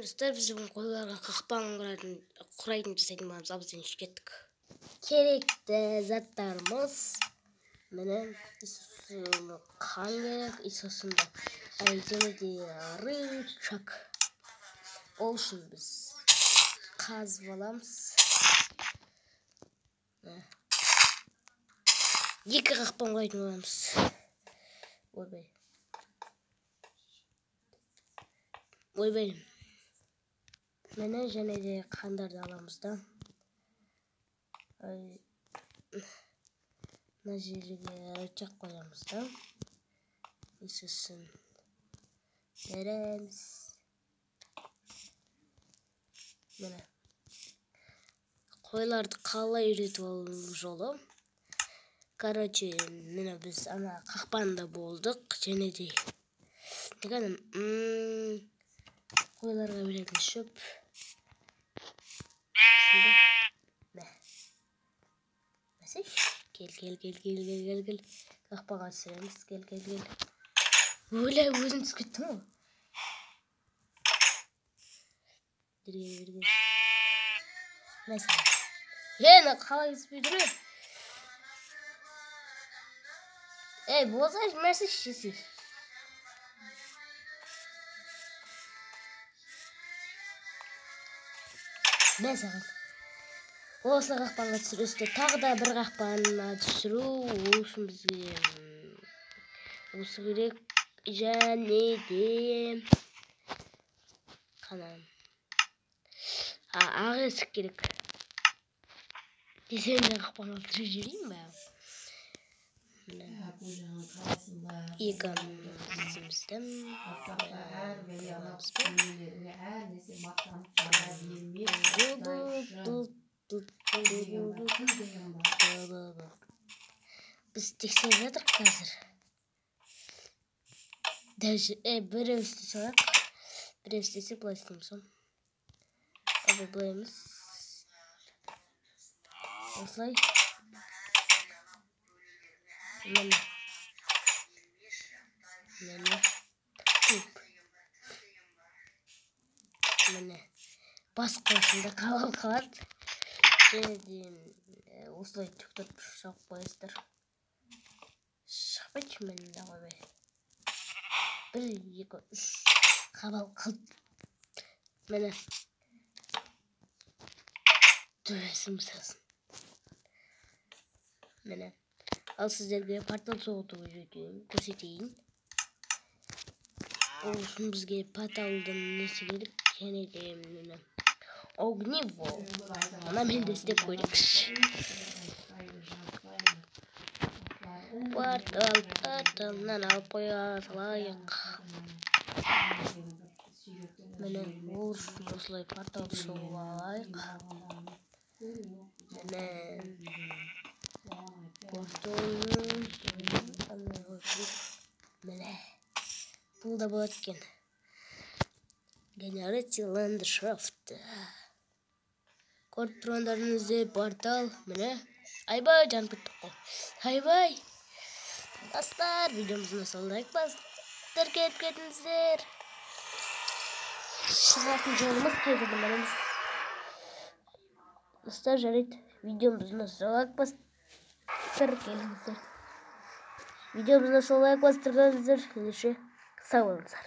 Dostlar biz bugün koyularga kakpan kuraydım deseydim abızdan işe kettik. Kerekli zatlarımız benim isosu kan gerek, isosunda ayrıca rıçak olsun biz kazvalamız. Екі kakpan kuraydım olamız. Ойбай. Мені және де қандарды аламыз да. Мына жерге рычаг қоямыз да. Сосын береміз. Міне. Қойларды қалай үйретіп алу жолы. Короче, міне біз ана қақпанда болдық және де. Дегенім, koyularga verelim şöp. Mesaj. Gel. Kakpağa süremiz. Gel. Öyle özün tüketti mi? Gel. Mesela. Ne kalay ismi duruyor. Bu olsaydı mesaj şişi. Mesela осылай қақпанға түсіресіздер. Тағы да бір қақпанға түсіру үшін бізге осы керек және де қанам ақ есік керек. Десем де қақпанға түсіре жіберейін ба? Екамыздың біз тексеріп жатырық қазір. Даже біреу істесе алайық. Біреу істесе былай істейміз. Былай емес. Осылай. Міне бас қосында қалады. Және де осылай түктіріп шығып қойыңыздар. Шықпайшы мені де қоймай. 1, 2, 3 қабал қылып. Міне төбесін мысасын. Міне ал сіздерге портал соғытуға көрсетейін. Ол үшін бізге порталдың несі керек? Және де міне огниво. Ана мен де істеп көрейікші. Порталнан алып қоя салайық. Міне ол үшін осылай портал соғып алайық. Міне порталның міне бұл да болады екен. Генерация ландшафты. Көріп тұрғандарыңызды портал міне. Айбай жанып кеттік қой. Айбай. Достар, видеомызды солай бастыр кетіп кетіңіздер. Шығатын жолымыз қайда барамыз. Достар, жарайды. Видеомызды солай бастыр келіңіздер. Видеомызды солай бастыр келіңіздер. Ендеше сау болыңыздар.